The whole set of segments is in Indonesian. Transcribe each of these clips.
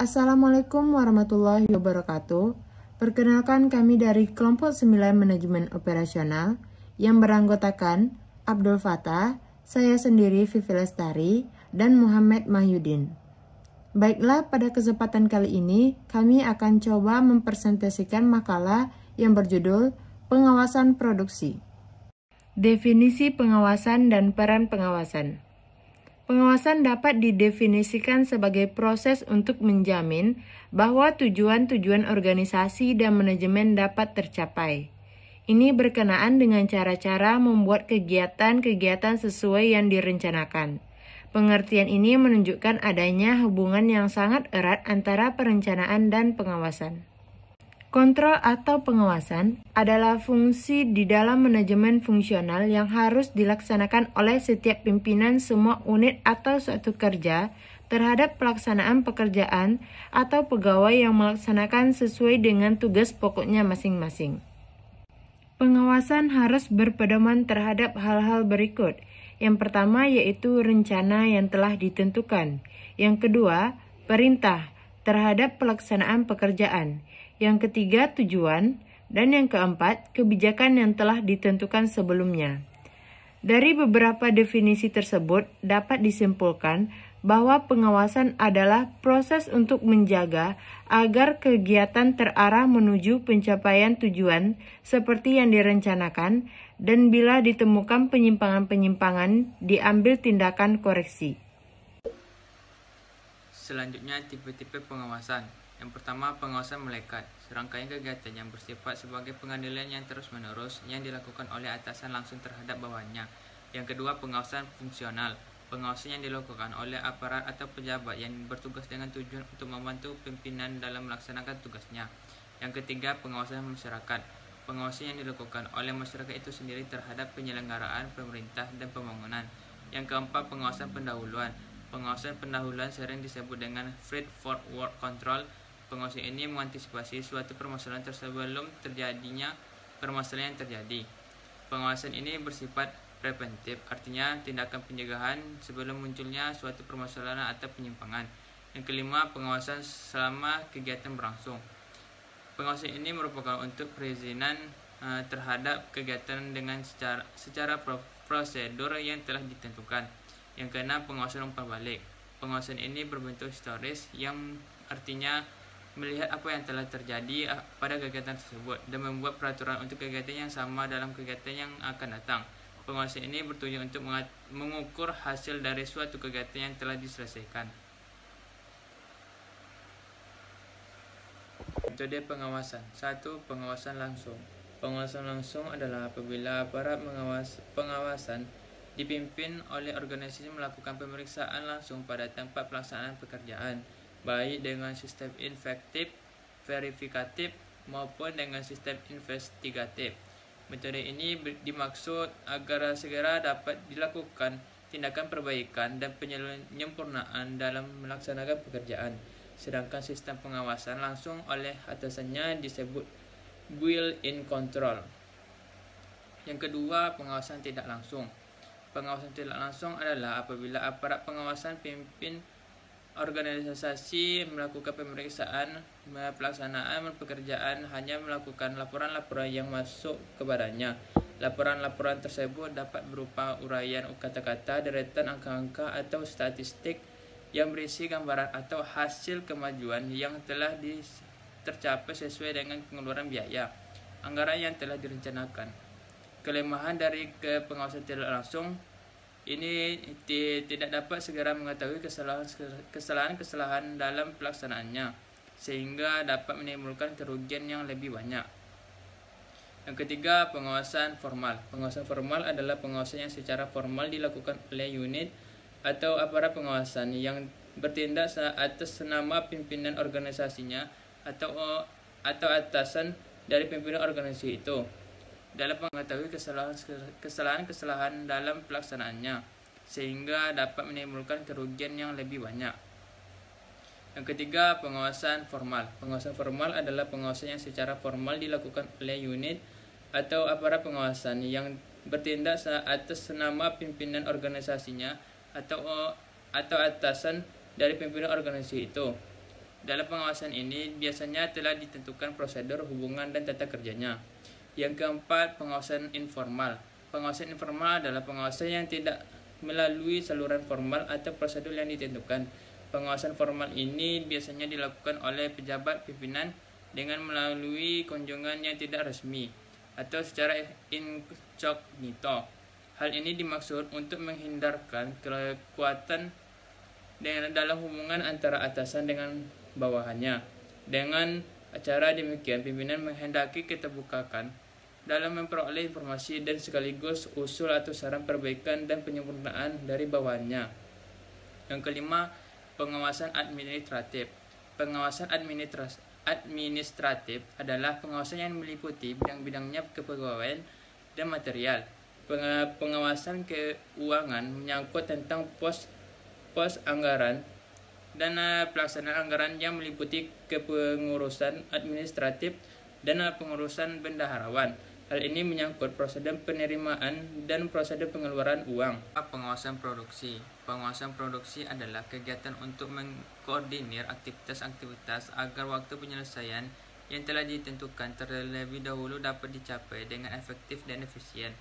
Assalamualaikum warahmatullahi wabarakatuh. Perkenalkan kami dari kelompok 9 Manajemen Operasional yang beranggotakan Abdul Fattah, saya sendiri Vivi Lestari, dan Muhammad Mahyudin. Baiklah, pada kesempatan kali ini kami akan coba mempresentasikan makalah yang berjudul Pengawasan Produksi. Definisi pengawasan dan peran pengawasan. Pengawasan dapat didefinisikan sebagai proses untuk menjamin bahwa tujuan-tujuan organisasi dan manajemen dapat tercapai. Ini berkenaan dengan cara-cara membuat kegiatan-kegiatan sesuai yang direncanakan. Pengertian ini menunjukkan adanya hubungan yang sangat erat antara perencanaan dan pengawasan. Kontrol atau pengawasan adalah fungsi di dalam manajemen fungsional yang harus dilaksanakan oleh setiap pimpinan semua unit atau suatu kerja terhadap pelaksanaan pekerjaan atau pegawai yang melaksanakan sesuai dengan tugas pokoknya masing-masing. Pengawasan harus berpedoman terhadap hal-hal berikut. Yang pertama yaitu rencana yang telah ditentukan. Yang kedua, perintah terhadap pelaksanaan pekerjaan. Yang ketiga, tujuan. Dan yang keempat, kebijakan yang telah ditentukan sebelumnya. Dari beberapa definisi tersebut, dapat disimpulkan bahwa pengawasan adalah proses untuk menjaga agar kegiatan terarah menuju pencapaian tujuan seperti yang direncanakan, dan bila ditemukan penyimpangan-penyimpangan, diambil tindakan koreksi. Selanjutnya, tipe-tipe pengawasan. Yang pertama, pengawasan melekat. Serangkaian kegiatan yang bersifat sebagai pengendalian yang terus-menerus yang dilakukan oleh atasan langsung terhadap bawahannya. Yang kedua, pengawasan fungsional. Pengawasan yang dilakukan oleh aparat atau pejabat yang bertugas dengan tujuan untuk membantu pimpinan dalam melaksanakan tugasnya. Yang ketiga, pengawasan masyarakat. Pengawasan yang dilakukan oleh masyarakat itu sendiri terhadap penyelenggaraan pemerintah dan pembangunan. Yang keempat, pengawasan pendahuluan. Pengawasan pendahuluan sering disebut dengan feed forward control. Pengawasan ini mengantisipasi suatu permasalahan sebelum terjadinya permasalahan yang terjadi. Pengawasan ini bersifat preventif, artinya tindakan pencegahan sebelum munculnya suatu permasalahan atau penyimpangan. Yang kelima, pengawasan selama kegiatan berlangsung. Pengawasan ini merupakan untuk perizinan terhadap kegiatan dengan secara prosedur yang telah ditentukan. Yang keenam, pengawasan umpan balik. Pengawasan ini berbentuk historis yang artinya melihat apa yang telah terjadi pada kegiatan tersebut dan membuat peraturan untuk kegiatan yang sama dalam kegiatan yang akan datang. Pengawasan ini bertujuan untuk mengukur hasil dari suatu kegiatan yang telah diselesaikan. Metode pengawasan. 1. Pengawasan langsung. Pengawasan langsung adalah apabila aparat pengawasan dipimpin oleh organisasi melakukan pemeriksaan langsung pada tempat pelaksanaan pekerjaan, baik dengan sistem infektif, verifikatif, maupun dengan sistem investigatif. Metode ini dimaksud agar segera dapat dilakukan tindakan perbaikan dan penyempurnaan dalam melaksanakan pekerjaan. Sedangkan sistem pengawasan langsung oleh atasannya disebut built-in control. Yang kedua, pengawasan tidak langsung. Pengawasan tidak langsung adalah apabila aparat pengawasan pimpin organisasi melakukan pemeriksaan pelaksanaan pekerjaan hanya melakukan laporan-laporan yang masuk kepadanya. Laporan-laporan tersebut dapat berupa uraian kata-kata, deretan angka-angka atau statistik yang berisi gambaran atau hasil kemajuan yang telah tercapai sesuai dengan pengeluaran biaya anggaran yang telah direncanakan. Kelemahan dari pengawasan tidak langsung ini tidak dapat segera mengetahui kesalahan-kesalahan dalam pelaksanaannya, sehingga dapat menimbulkan kerugian yang lebih banyak. Yang ketiga, pengawasan formal. Pengawasan formal adalah pengawasan yang secara formal dilakukan oleh unit atau aparat pengawasan yang bertindak atas nama pimpinan organisasinya atau atasan dari pimpinan organisasi itu, dalam mengetahui kesalahan-kesalahan dalam pelaksanaannya, sehingga dapat menimbulkan kerugian yang lebih banyak. Yang ketiga, pengawasan formal. Pengawasan formal adalah pengawasan yang secara formal dilakukan oleh unit atau aparat pengawasan yang bertindak atas nama pimpinan organisasinya atau atasan dari pimpinan organisasi itu, Dalam pengawasan ini biasanya telah ditentukan prosedur, hubungan, dan tata kerjanya. Yang keempat, pengawasan informal. Pengawasan informal adalah pengawasan yang tidak melalui saluran formal atau prosedur yang ditentukan. Pengawasan formal ini biasanya dilakukan oleh pejabat pimpinan dengan melalui kunjungan yang tidak resmi atau secara incognito. Hal ini dimaksud untuk menghindarkan kekuatan dalam hubungan antara atasan dengan bawahannya. Dengan cara demikian, pimpinan menghendaki keterbukaan dalam memperoleh informasi dan sekaligus usul atau saran perbaikan dan penyempurnaan dari bawahannya. Yang kelima, pengawasan administratif. Pengawasan administratif adalah pengawasan yang meliputi bidang-bidangnya kepegawaian dan material. Pengawasan keuangan menyangkut tentang pos anggaran dan pelaksanaan anggaran yang meliputi kepengurusan administratif dan pengurusan bendaharawan. Hal ini menyangkut prosedur penerimaan dan prosedur pengeluaran uang. Pengawasan produksi. Pengawasan produksi adalah kegiatan untuk mengkoordinir aktivitas-aktivitas agar waktu penyelesaian yang telah ditentukan terlebih dahulu dapat dicapai dengan efektif dan efisien.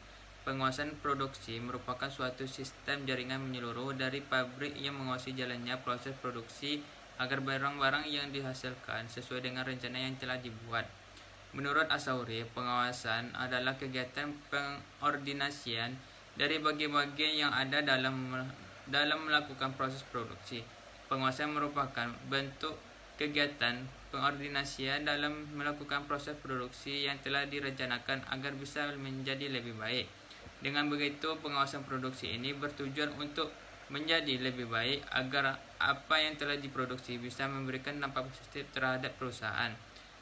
Pengawasan produksi merupakan suatu sistem jaringan menyeluruh dari pabrik yang menguasai jalannya proses produksi agar barang-barang yang dihasilkan sesuai dengan rencana yang telah dibuat. Menurut Asauri, pengawasan adalah kegiatan pengordinasian dari bagian-bagian yang ada dalam melakukan proses produksi. Pengawasan merupakan bentuk kegiatan pengordinasian dalam melakukan proses produksi yang telah direncanakan agar bisa menjadi lebih baik. Dengan begitu, pengawasan produksi ini bertujuan untuk menjadi lebih baik agar apa yang telah diproduksi bisa memberikan dampak positif terhadap perusahaan.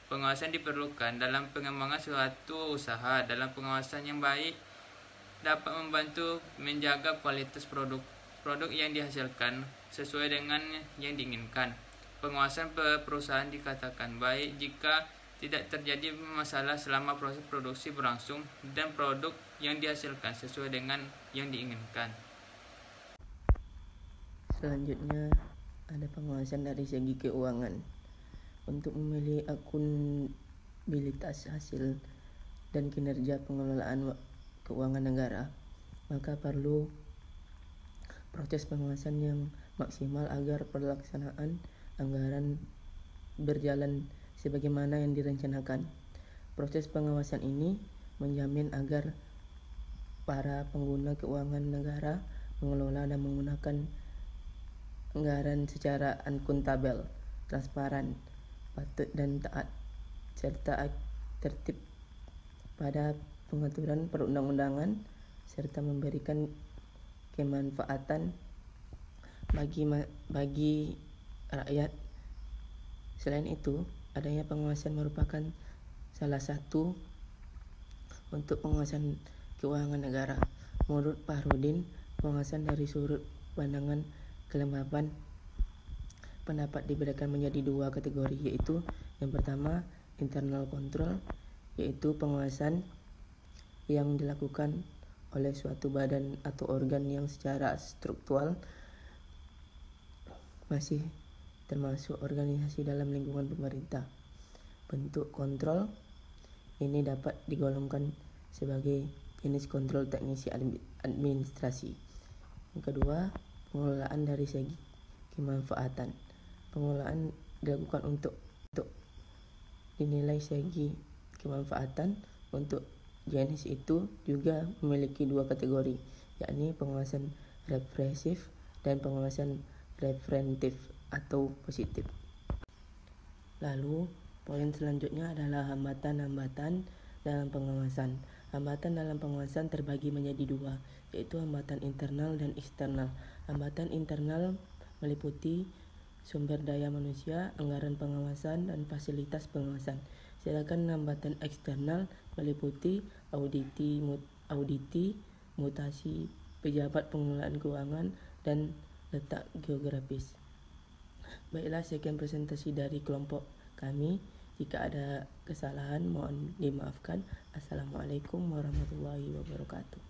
Pengawasan diperlukan dalam pengembangan suatu usaha. Dalam pengawasan yang baik dapat membantu menjaga kualitas produk yang dihasilkan sesuai dengan yang diinginkan. Pengawasan perusahaan dikatakan baik jika tidak terjadi masalah selama proses produksi berlangsung dan produk yang dihasilkan sesuai dengan yang diinginkan. Selanjutnya ada pengawasan dari segi keuangan. Untuk memilih akuntabilitas hasil dan kinerja pengelolaan keuangan negara, maka perlu proses pengawasan yang maksimal agar pelaksanaan anggaran berjalan sebagaimana yang direncanakan. Proses pengawasan ini menjamin agar para pengguna keuangan negara mengelola dan menggunakan anggaran secara akuntabel, transparan, patut dan taat, serta tertib pada pengaturan perundang-undangan, serta memberikan kemanfaatan bagi rakyat. Selain itu, adanya pengawasan merupakan salah satu untuk pengawasan keuangan negara. Menurut Pak Rudin, pengawasan dari sudut pandangan kelembapan pendapat dibedakan menjadi dua kategori, yaitu yang pertama internal control, yaitu pengawasan yang dilakukan oleh suatu badan atau organ yang secara struktural masih termasuk organisasi dalam lingkungan pemerintah. Bentuk kontrol ini dapat digolongkan sebagai jenis kontrol teknisi administrasi. Yang kedua, pengelolaan dari segi kemanfaatan. Pengelolaan dilakukan untuk dinilai segi kemanfaatan. Untuk jenis itu juga memiliki dua kategori, yakni pengawasan represif dan pengawasan preventif atau positif. Lalu, poin selanjutnya adalah hambatan-hambatan dalam pengawasan. Hambatan dalam pengawasan terbagi menjadi dua, yaitu hambatan internal dan eksternal. Hambatan internal meliputi sumber daya manusia, anggaran pengawasan, dan fasilitas pengawasan. Sedangkan hambatan eksternal meliputi auditi, mutasi pejabat pengelolaan keuangan, dan letak geografis. Baiklah, sekian presentasi dari kelompok kami. Jika ada kesalahan mohon dimaafkan. Assalamualaikum warahmatullahi wabarakatuh.